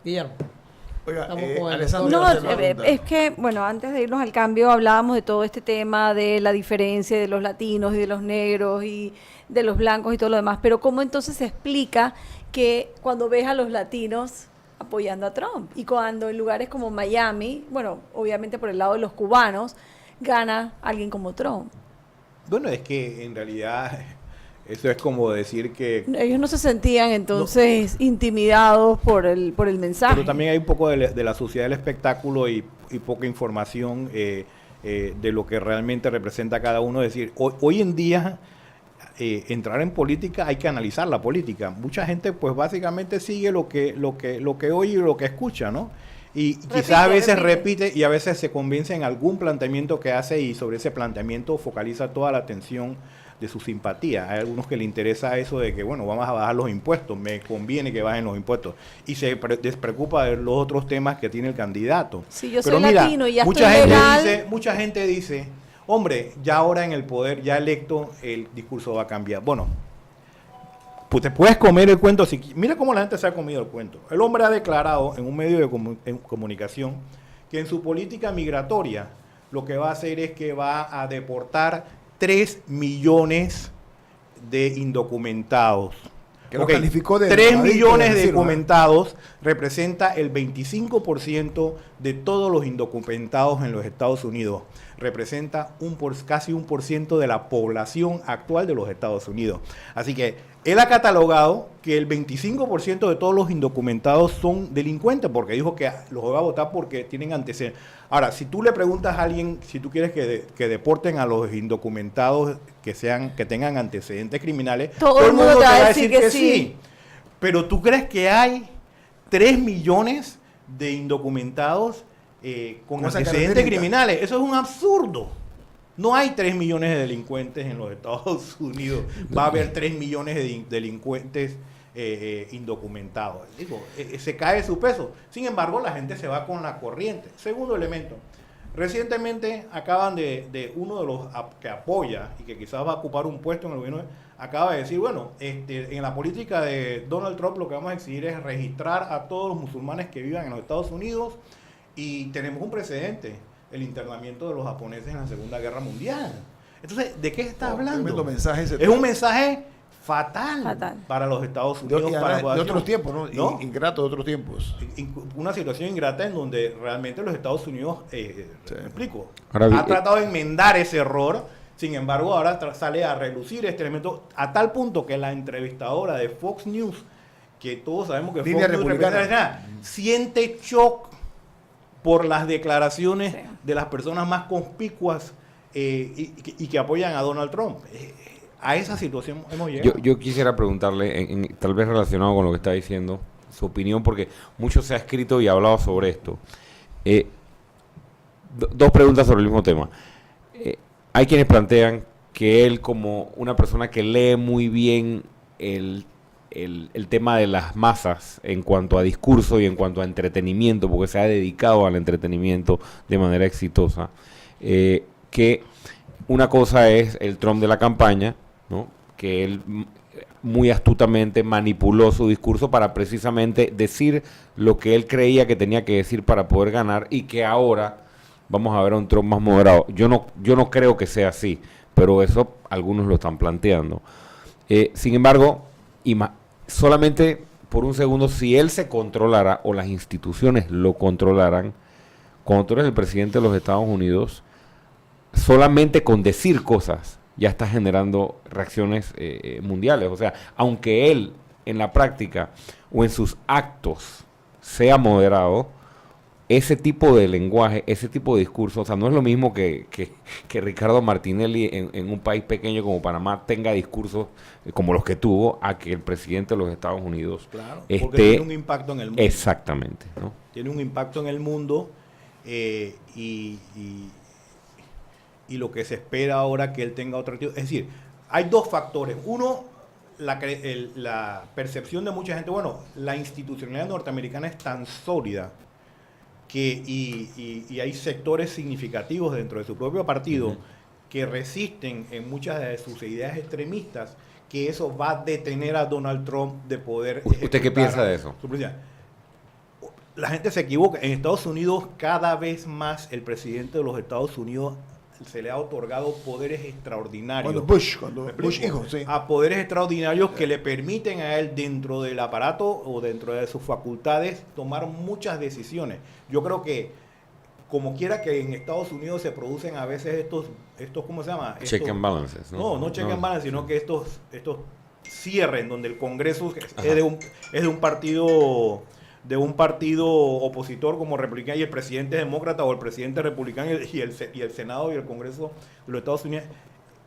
Guillermo. Oiga, Estamos con el Alessandro, doctor. No, le voy a preguntar. es que, bueno, antes de irnos al cambio hablábamos de todo este tema de la diferencia de los latinos y de los negros y de los blancos y todo lo demás, pero ¿cómo entonces se explica que cuando ves a los latinos apoyando a Trump y cuando en lugares como Miami, bueno, obviamente por el lado de los cubanos, gana alguien como Trump? Bueno, es que en realidad eso es como decir que... Ellos no se sentían entonces intimidados por el mensaje. Pero también hay un poco de la sociedad del espectáculo y poca información de lo que realmente representa cada uno. Es decir, hoy en día entrar en política hay que analizar la política. Mucha gente pues básicamente sigue lo que oye y lo que escucha, ¿no? Y quizás a veces repite y a veces se convence en algún planteamiento que hace y sobre ese planteamiento focaliza toda la atención de su simpatía. Hay algunos que le interesa eso de que, bueno, vamos a bajar los impuestos, me conviene que bajen los impuestos. Y se despreocupa de los otros temas que tiene el candidato. Si yo Pero soy mira, latino y ya mucha estoy gente legal, mucha gente dice, hombre, ya ahora en el poder, ya electo, el discurso va a cambiar. Bueno, pues te puedes comer el cuento. Mira cómo la gente se ha comido el cuento. El hombre ha declarado en un medio de comunicación que en su política migratoria lo que va a hacer es que va a deportar 3 millones de indocumentados. Que lo calificó de 3 drogadicto, millones de decirlo, documentados representa el 25% de todos los indocumentados en los Estados Unidos. Representa casi 1% de la población actual de los Estados Unidos. Así que él ha catalogado que el 25% de todos los indocumentados son delincuentes, porque dijo que los va a votar porque tienen antecedentes. Ahora, si tú le preguntas a alguien si tú quieres que deporten a los indocumentados que tengan antecedentes criminales, todo el mundo te va a decir que sí. Pero ¿tú crees que hay 3 millones de indocumentados con esa antecedentes característica criminales? Eso es un absurdo. No hay 3 millones de delincuentes en los Estados Unidos. Va a haber 3 millones de delincuentes indocumentados. Digo, se cae su peso. Sin embargo, la gente se va con la corriente. Segundo elemento. Recientemente acaban de uno de los que apoya y que quizás va a ocupar un puesto en el gobierno, acaba de decir, bueno, en la política de Donald Trump lo que vamos a exigir es registrar a todos los musulmanes que vivan en los Estados Unidos y tenemos un precedente, el internamiento de los japoneses en la Segunda Guerra Mundial. Entonces, ¿de qué está hablando? Mensaje Es un mensaje fatal para los Estados Unidos. de otros tiempos, ¿no? ¿No? Ingrato de otros tiempos. Una situación ingrata en donde realmente los Estados Unidos, me explico, Ahora, ha tratado de enmendar ese error. Sin embargo, ahora sale a relucir este elemento a tal punto que la entrevistadora de Fox News, que todos sabemos que Línea Fox News representa, siente shock por las declaraciones de las personas más conspicuas y que apoyan a Donald Trump. A esa situación hemos llegado. Yo quisiera preguntarle, tal vez relacionado con lo que está diciendo, su opinión, porque mucho se ha escrito y hablado sobre esto. Dos preguntas sobre el mismo tema. Hay quienes plantean que él, como una persona que lee muy bien el tema de las masas en cuanto a discurso y en cuanto a entretenimiento, porque se ha dedicado al entretenimiento de manera exitosa, que una cosa es el Trump de la campaña, ¿no? Que él muy astutamente manipuló su discurso para precisamente decir lo que él creía que tenía que decir para poder ganar, y que ahora vamos a ver a un Trump más moderado. Yo no creo que sea así, pero eso algunos lo están planteando. Sin embargo, solamente por un segundo, si él se controlara o las instituciones lo controlaran, cuando tú eres el presidente de los Estados Unidos, solamente con decir cosas ya está generando reacciones mundiales. O sea, aunque él en la práctica o en sus actos sea moderado, ese tipo de lenguaje, ese tipo de discurso, o sea, no es lo mismo que Ricardo Martinelli en un país pequeño como Panamá tenga discursos como los que tuvo, a que el presidente de los Estados Unidos porque tiene un impacto en el mundo. Exactamente, ¿no? Tiene un impacto en el mundo y lo que se espera ahora que él tenga otro tipo. Es decir, hay dos factores. Uno, la percepción de mucha gente. Bueno, la institucionalidad norteamericana es tan sólida que y hay sectores significativos dentro de su propio partido que resisten en muchas de sus ideas extremistas, que eso va a detener a Donald Trump de poder... ¿Usted qué piensa de eso? la gente se equivoca. En Estados Unidos, cada vez más el presidente de los Estados Unidos se le ha otorgado poderes extraordinarios. Cuando Bush hijo, sí. A poderes extraordinarios que le permiten a él, dentro del aparato o dentro de sus facultades, tomar muchas decisiones. Yo creo que, como quiera que en Estados Unidos se producen a veces estos ¿cómo se llama? Check and balances. No check and balance, sino que estos cierren donde el Congreso es de un partido opositor como republicano y el presidente es demócrata, o el presidente republicano y el Senado y el Congreso de los Estados Unidos.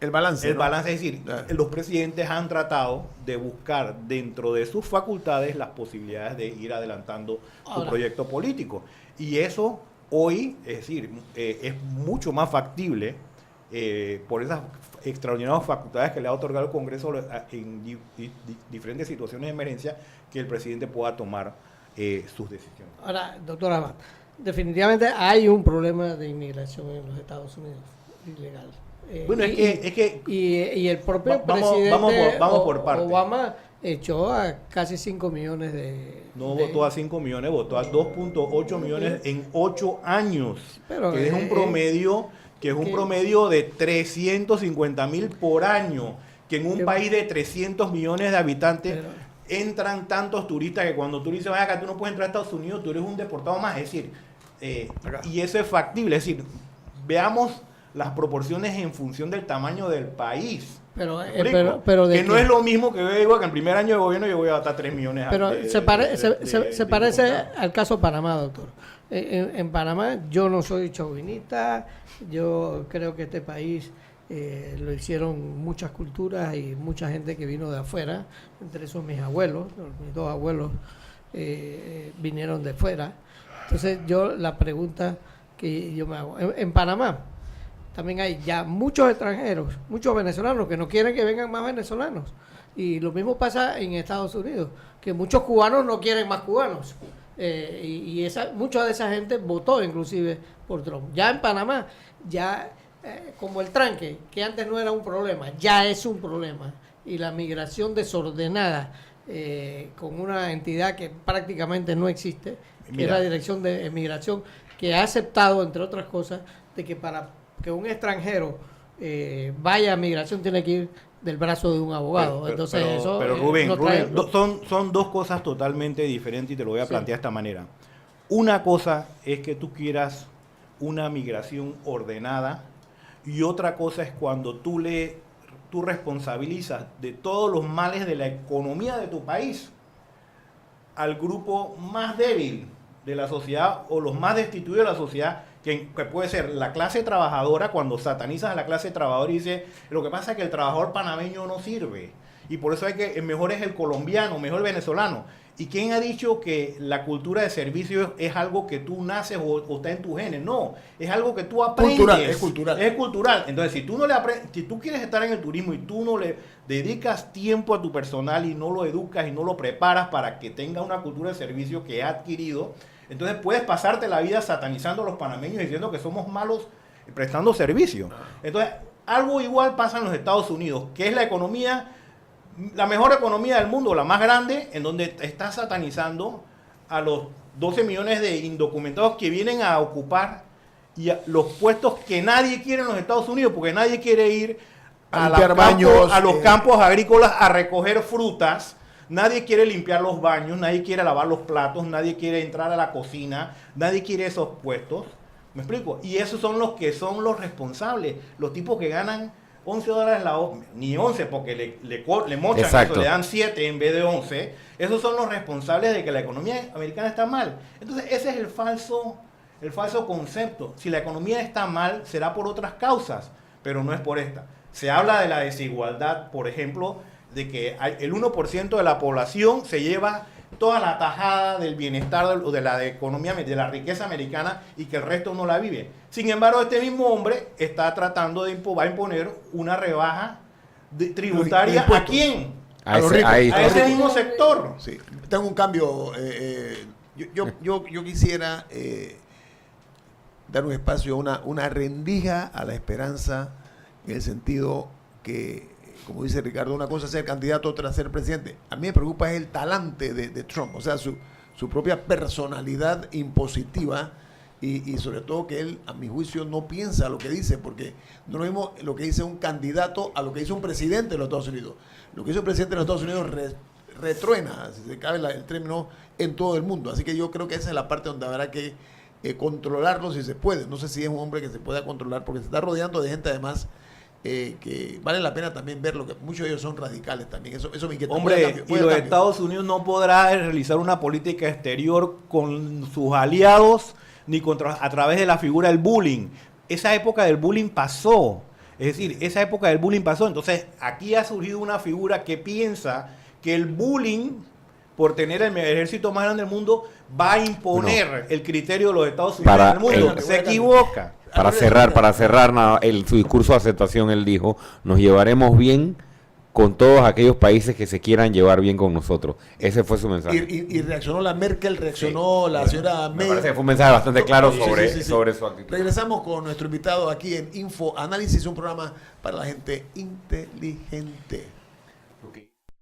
El balance. El balance, es decir, los presidentes han tratado de buscar dentro de sus facultades las posibilidades de ir adelantando su proyecto político. Y eso hoy, es decir, es mucho más factible por esas extraordinarias facultades que le ha otorgado el Congreso en diferentes situaciones de emergencia, que el presidente pueda tomar sus decisiones. Ahora, doctor Amat, definitivamente hay un problema de inmigración en los Estados Unidos, ilegal. Bueno, y el propio presidente vamos por partes. Obama echó a casi 5 millones de... No votó a 5 millones, votó a 2.8 millones en 8 años, pero que es un promedio de 350,000 por año, que en un país de 300 millones de habitantes entran tantos turistas que cuando tú dices, vaya acá, tú no puedes entrar a Estados Unidos, tú eres un deportado más. Es decir, y eso es factible. Es decir, veamos las proporciones en función del tamaño del país. Pero que no es lo mismo que yo digo que en el primer año de gobierno yo voy a gastar 3 millones. Pero se parece al caso Panamá, doctor. En Panamá yo no soy chauvinista, yo creo que este país lo hicieron muchas culturas y mucha gente que vino de afuera, entre esos mis abuelos, mis 2 abuelos vinieron de fuera. Entonces la pregunta que yo me hago, en Panamá también hay ya muchos extranjeros, muchos venezolanos que no quieren que vengan más venezolanos. Y lo mismo pasa en Estados Unidos, que muchos cubanos no quieren más cubanos. Mucha de esa gente votó inclusive por Trump. Ya en Panamá, como el tranque, que antes no era un problema, ya es un problema. Y la migración desordenada, con una entidad que prácticamente no existe, que es la Dirección de Migración, que ha aceptado, entre otras cosas, de que para que un extranjero vaya a migración tiene que ir del brazo de un abogado. Pero Rubén, son 2 cosas totalmente diferentes y te lo voy a plantear de esta manera. Una cosa es que tú quieras una migración ordenada y otra cosa es cuando tú responsabilizas de todos los males de la economía de tu país al grupo más débil de la sociedad o los más destituidos de la sociedad, que puede ser la clase trabajadora. Cuando satanizas a la clase trabajadora y dices, lo que pasa es que el trabajador panameño no sirve, y por eso mejor es el colombiano, mejor el venezolano. ¿Y quién ha dicho que la cultura de servicio es algo que tú naces o está en tus genes? No, es algo que tú aprendes. Es cultural. Es cultural. Entonces, si tú quieres estar en el turismo y tú no le dedicas tiempo a tu personal y no lo educas y no lo preparas para que tenga una cultura de servicio que ha adquirido, entonces puedes pasarte la vida satanizando a los panameños diciendo que somos malos prestando servicio. Entonces, algo igual pasa en los Estados Unidos, que es la mejor economía del mundo, la más grande, en donde está satanizando a los 12 millones de indocumentados que vienen a ocupar los puestos que nadie quiere en los Estados Unidos, porque nadie quiere ir a los campos agrícolas a recoger frutas. Nadie quiere limpiar los baños, nadie quiere lavar los platos, nadie quiere entrar a la cocina, nadie quiere esos puestos. ¿Me explico? Y esos son los que son los responsables, los tipos que ganan $11 la hora, ni 11 porque le mochan eso, le dan 7 en vez de 11. Esos son los responsables de que la economía americana está mal. Entonces ese es el falso concepto. Si la economía está mal, será por otras causas, pero no es por esta. Se habla de la desigualdad, por ejemplo, de que el 1% de la población se lleva toda la tajada del bienestar de la economía, de la riqueza americana, y que el resto no la vive. Sin embargo, este mismo hombre está tratando de imponer una rebaja tributaria. ¿A quién? A los ricos. A ese mismo sector. Sí. Tengo un cambio. Yo quisiera dar un espacio, una rendija a la esperanza, en el sentido que, como dice Ricardo, una cosa es ser candidato, otra ser presidente. A mí me preocupa es el talante de Trump, o sea, su su propia personalidad impositiva y sobre todo que él, a mi juicio, no piensa lo que dice, porque no es lo mismo lo que dice un candidato a lo que dice un presidente de los Estados Unidos. Lo que dice un presidente de los Estados Unidos retruena, si se cabe el término, en todo el mundo. Así que yo creo que esa es la parte donde habrá que controlarlo si se puede. No sé si es un hombre que se pueda controlar, porque se está rodeando de gente además que vale la pena también ver lo que muchos de ellos son radicales también. Eso me inquieta. Hombre, y los Estados Unidos no podrá realizar una política exterior con sus aliados ni a través de la figura del bullying. Esa época del bullying pasó. Es decir, esa época del bullying pasó. Entonces, aquí ha surgido una figura que piensa que el bullying, por tener el ejército más grande del mundo, va a imponer el criterio de los Estados Unidos en el mundo. Se equivoca. Para cerrar su discurso de aceptación, él dijo, nos llevaremos bien con todos aquellos países que se quieran llevar bien con nosotros. Ese fue su mensaje. Y reaccionó la Merkel, reaccionó la señora May. Me parece que fue un mensaje bastante claro Sí, sobre su actitud. Regresamos con nuestro invitado aquí en Info Análisis, un programa para la gente inteligente. Okay.